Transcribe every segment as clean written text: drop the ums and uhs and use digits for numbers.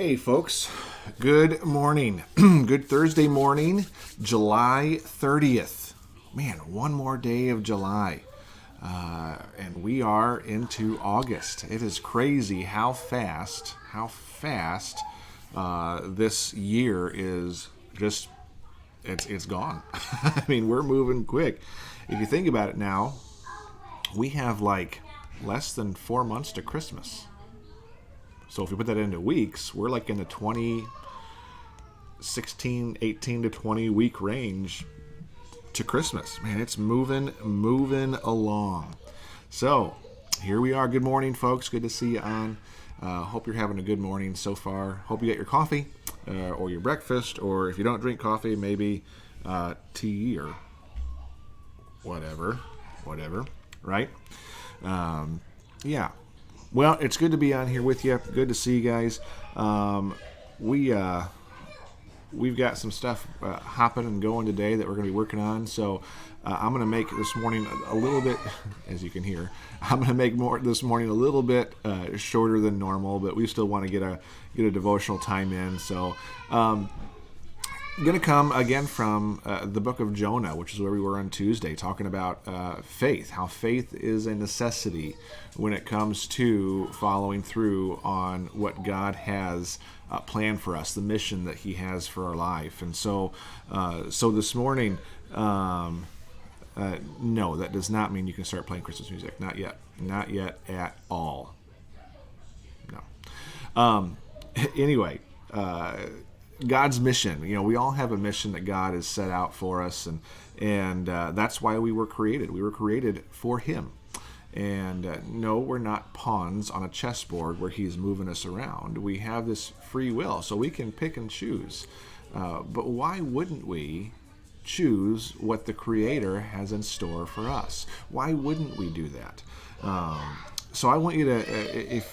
Hey folks, good morning. Good Thursday morning, July 30th. Man, one more day of July. And we are into August. It is crazy how fast this year is just, it's gone. I mean, we're moving quick. If you think about it now, we have like less than 4 months to Christmas. So if we put that into weeks, we're like in the 18 to 20 week range to Christmas. Man, it's moving along. So here we are. Good morning, folks. Good to see you on. Hope you're having a good morning so far. Hope you got your coffee or your breakfast, or if you don't drink coffee, maybe tea or whatever, right? Yeah. Well, it's good to be on here with you. Good to see you guys. We've got some stuff hopping and going today that we're going to be working on. So I'm going to make this morning a little bit, as you can hear, I'm going to make this morning a little bit shorter than normal, but we still want to get a devotional time in. So going to come again from the book of Jonah, which is where we were on Tuesday, talking about faith, how faith is a necessity when it comes to following through on what God has planned for us, the mission that He has for our life. And so this morning, no, that does not mean you can start playing Christmas music. Not yet at all. No. Anyway. God's mission. You know, we all have a mission that God has set out for us, and that's why we were created. We were created for Him. And no, we're not pawns on a chessboard where He's moving us around. We have this free will, so we can pick and choose. But why wouldn't we choose what the Creator has in store for us? Why wouldn't we do that? So I want you to,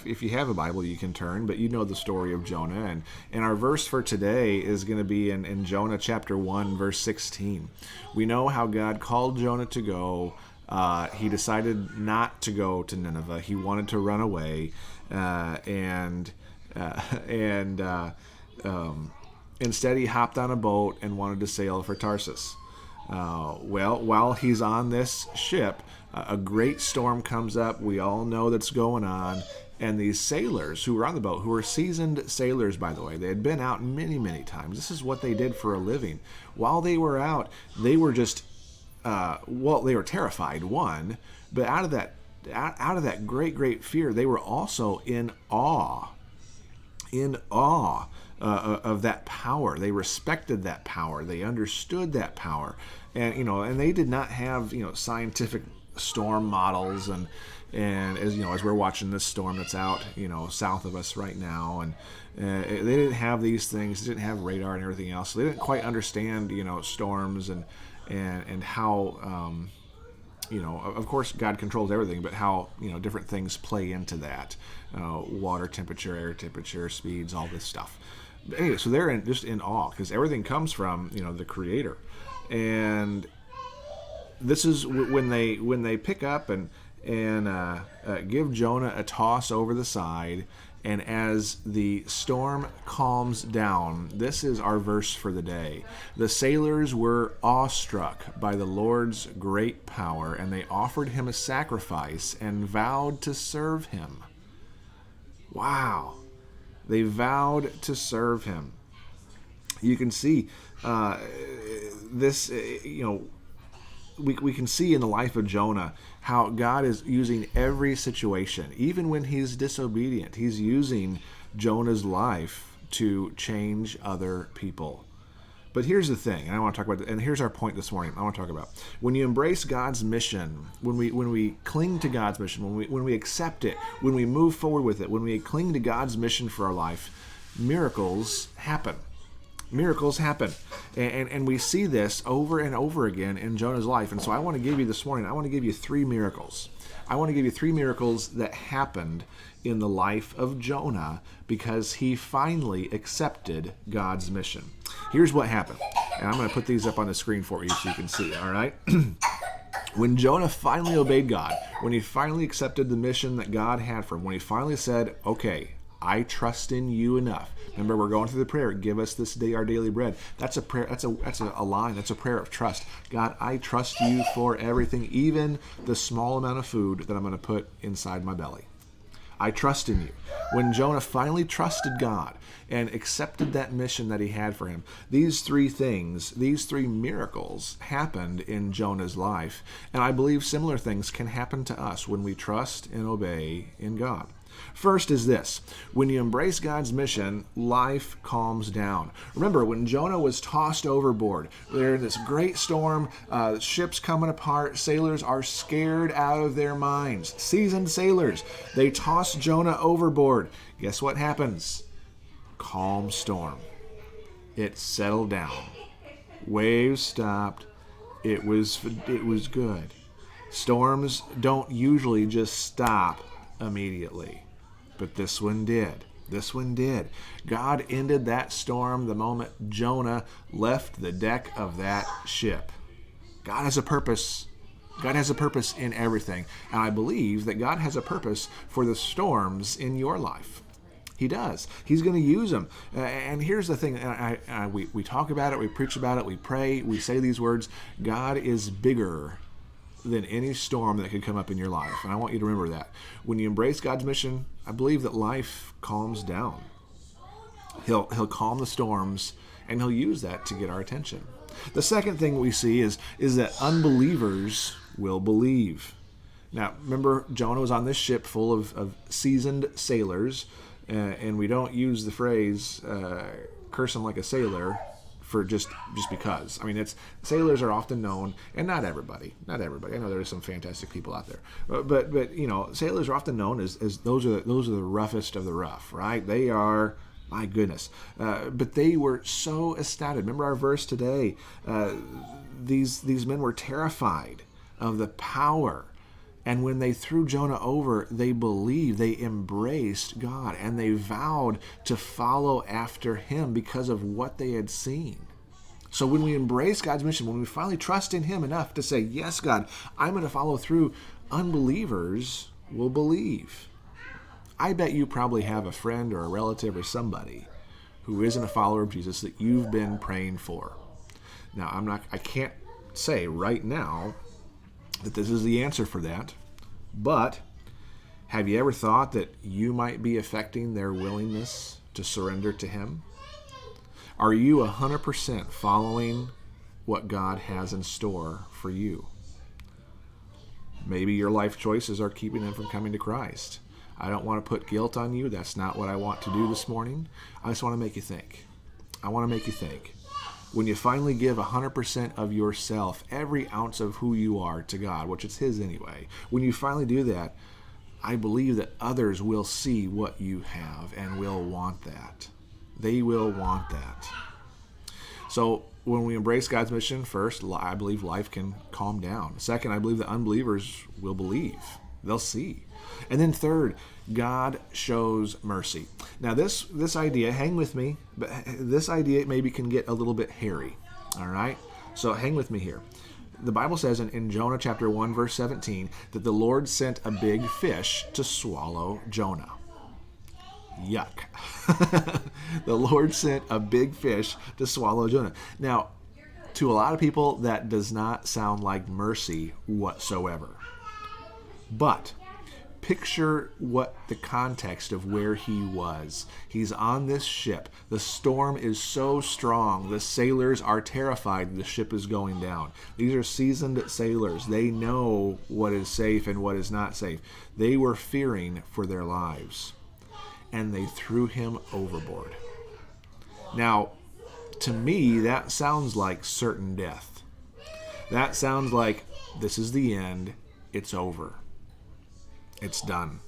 if you have a Bible, you can turn, but you know the story of Jonah. And our verse for today is going to be in Jonah chapter 1, verse 16. We know how God called Jonah to go. He decided not to go to Nineveh. He wanted to run away. Instead, he hopped on a boat and wanted to sail for Tarsus. Well, while he's on this ship, a great storm comes up. We all know that's going on. And these sailors who were on the boat, who were seasoned sailors, by the way, they had been out many, many times. This is what they did for a living. While they were out, they were just, they were terrified, one, but out of that great fear, they were also in awe of that power. They respected that power. They understood that power, and they did not have scientific storm models and as we're watching this storm that's out south of us right now, and they didn't have these things. They didn't have radar and everything else, so they didn't quite understand storms and how of course God controls everything, but how different things play into that, water temperature, air temperature, speeds, all this stuff. But anyway, so they're just in awe because everything comes from the Creator. And this is when they pick up and give Jonah a toss over the side. And as the storm calms down, this is our verse for the day. The sailors were awestruck by the Lord's great power, and they offered Him a sacrifice and vowed to serve Him. Wow. They vowed to serve Him. You can see this, we can see in the life of Jonah how God is using every situation. Even when he's disobedient, He's using Jonah's life to change other people. But here's the thing, and I want to talk about, and here's our point this morning. I want to talk about when you embrace God's mission, when we cling to God's mission, when we accept it, when we move forward with it, when we cling to God's mission for our life, miracles happen. Miracles happen. And we see this over and over again in Jonah's life. And so I want to give you this morning, I want to give you 3 miracles. I want to give you 3 miracles that happened in the life of Jonah because he finally accepted God's mission. Here's what happened. And I'm going to put these up on the screen for you so you can see, all right? When Jonah finally obeyed God, when he finally accepted the mission that God had for him, when he finally said, okay, I trust in you enough. Remember, we're going through the prayer, give us this day our daily bread. That's a prayer. That's a line. That's a prayer of trust. God, I trust you for everything, even the small amount of food that I'm going to put inside my belly. I trust in you. When Jonah finally trusted God and accepted that mission that he had for him, these three things, these three miracles happened in Jonah's life. And I believe similar things can happen to us when we trust and obey in God. First is this: when you embrace God's mission, life calms down. Remember, when Jonah was tossed overboard, they're in this great storm, ship's coming apart, sailors are scared out of their minds. Seasoned sailors, they toss Jonah overboard. Guess what happens? Calm storm. It settled down. Waves stopped. It was good. Storms don't usually just stop immediately. But this one did. This one did. God ended that storm the moment Jonah left the deck of that ship. God has a purpose. God has a purpose in everything. And I believe that God has a purpose for the storms in your life. He does. He's going to use them. And here's the thing. We talk about it. We preach about it. We pray. We say these words. God is bigger than any storm that could come up in your life. And I want you to remember that. When you embrace God's mission, I believe that life calms down. He'll calm the storms, and he'll use that to get our attention. The second thing we see is that unbelievers will believe. Now, remember, Jonah was on this ship full of seasoned sailors, and we don't use the phrase, curse him like a sailor, for just because. I mean, sailors are often known, and not everybody. I know there are some fantastic people out there, but sailors are often known as those are the roughest of the rough, right? They are, my goodness, but they were so astounded. Remember our verse today. These men were terrified of the power. And when they threw Jonah over, they believed, they embraced God, and they vowed to follow after him because of what they had seen. So when we embrace God's mission, when we finally trust in him enough to say, yes, God, I'm going to follow through, unbelievers will believe. I bet you probably have a friend or a relative or somebody who isn't a follower of Jesus that you've been praying for. Now, I can't say right now that this is the answer for that, but have you ever thought that you might be affecting their willingness to surrender to him? Are you 100% following what God has in store for you? Maybe your life choices are keeping them from coming to Christ. I don't want to put guilt on you. That's not what I want to do this morning. I just want to make you think. I want to make you think. When you finally give 100% of yourself, every ounce of who you are to God, which is his anyway, when you finally do that, I believe that others will see what you have and will want that. They will want that. So when we embrace God's mission, first, I believe life can calm down. Second, I believe that unbelievers will believe. They'll see. And then third, God shows mercy. Now this idea, hang with me, but this idea maybe can get a little bit hairy. All right? So hang with me here. The Bible says in Jonah chapter 1, verse 17, that the Lord sent a big fish to swallow Jonah. Yuck. The Lord sent a big fish to swallow Jonah. Now, to a lot of people, that does not sound like mercy whatsoever. But picture what the context of where he was. He's on this ship. The storm is so strong. The sailors are terrified the ship is going down. These are seasoned sailors. They know what is safe and what is not safe. They were fearing for their lives. And they threw him overboard. Now, to me, that sounds like certain death. That sounds like this is the end. It's over. It's done.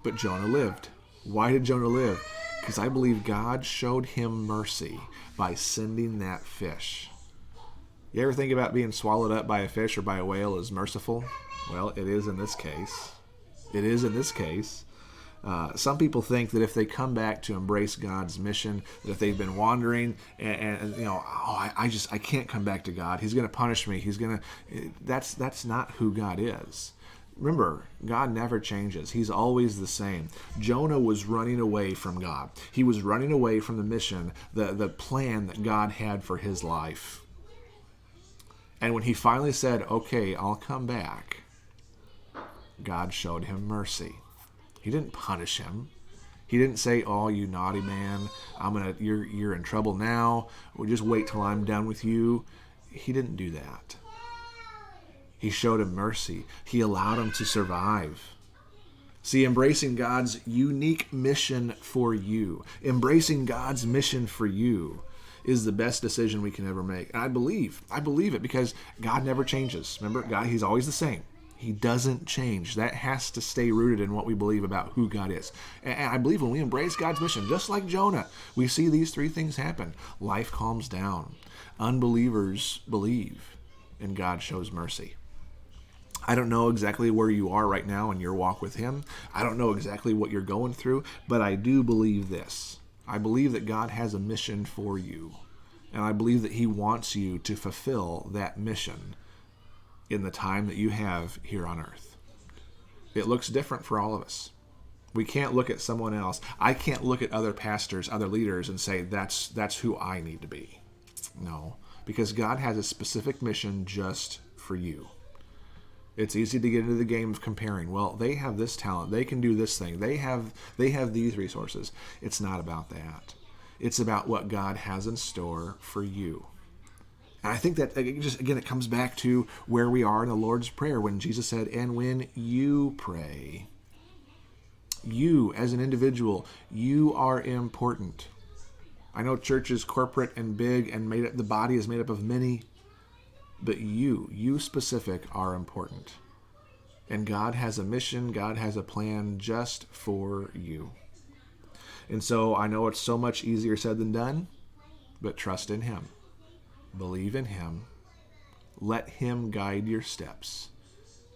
But Jonah lived. Why did Jonah live? Because I believe God showed him mercy by sending that fish. You ever think about being swallowed up by a fish or by a whale as merciful? Well, it is in this case. It is in this case. Some people think that if they come back to embrace God's mission, that if they've been wandering and I can't come back to God. He's going to punish me. That's not who God is. Remember, God never changes. He's always the same. Jonah was running away from God. He was running away from the mission, the plan that God had for his life. And when he finally said, okay, I'll come back, God showed him mercy. He didn't punish him. He didn't say, oh, you naughty man, you're in trouble now. Well, just wait till I'm done with you. He didn't do that. He showed him mercy. He allowed him to survive. See, embracing God's unique mission for you, embracing God's mission for you is the best decision we can ever make. And I believe it because God never changes. Remember, God, he's always the same. He doesn't change. That has to stay rooted in what we believe about who God is. And I believe when we embrace God's mission, just like Jonah, we see these three things happen. Life calms down. Unbelievers believe, and God shows mercy. I don't know exactly where you are right now in your walk with him. I don't know exactly what you're going through, but I do believe this. I believe that God has a mission for you, and I believe that he wants you to fulfill that mission in the time that you have here on earth. It looks different for all of us. We can't look at someone else. I can't look at other pastors, other leaders, and say, that's who I need to be. No, because God has a specific mission just for you. It's easy to get into the game of comparing. Well, they have this talent. They can do this thing. They have these resources. It's not about that. It's about what God has in store for you. And I think that, it comes back to where we are in the Lord's Prayer when Jesus said, and when you pray, you as an individual, you are important. I know church is corporate and big and the body is made up of many, but you specific are important. And God has a mission, God has a plan just for you. And so I know it's so much easier said than done, but trust in him. Believe in him. Let him guide your steps.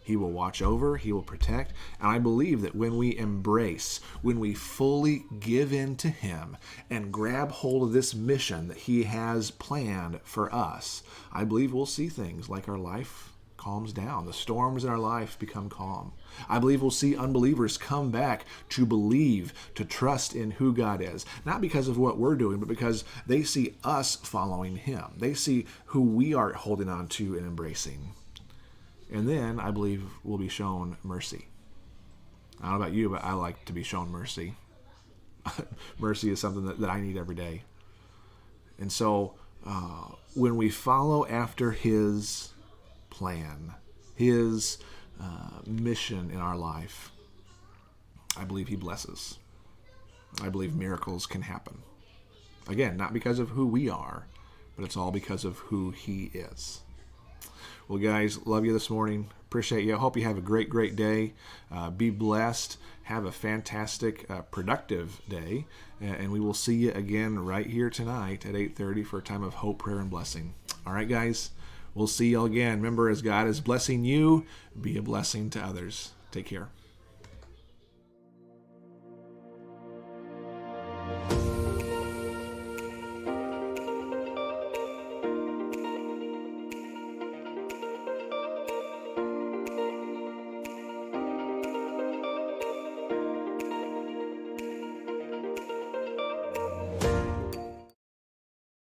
He will watch over, he will protect. And I believe that when we embrace, when we fully give in to him and grab hold of this mission that he has planned for us, I believe we'll see things like our life calms down. The storms in our life become calm. I believe we'll see unbelievers come back to believe, to trust in who God is. Not because of what we're doing, but because they see us following him. They see who we are holding on to and embracing. And then I believe we'll be shown mercy. I don't know about you, but I like to be shown mercy. Mercy is something that I need every day. And so when we follow after his plan, his mission in our life, I believe he blesses. I believe miracles can happen. Again, not because of who we are, but it's all because of who he is. Well, guys, love you this morning. Appreciate you. I hope you have a great, great day. Be blessed. Have a fantastic, productive day. And we will see you again right here tonight at 8:30 for a time of hope, prayer, and blessing. All right, guys. We'll see you all again. Remember, as God is blessing you, be a blessing to others. Take care.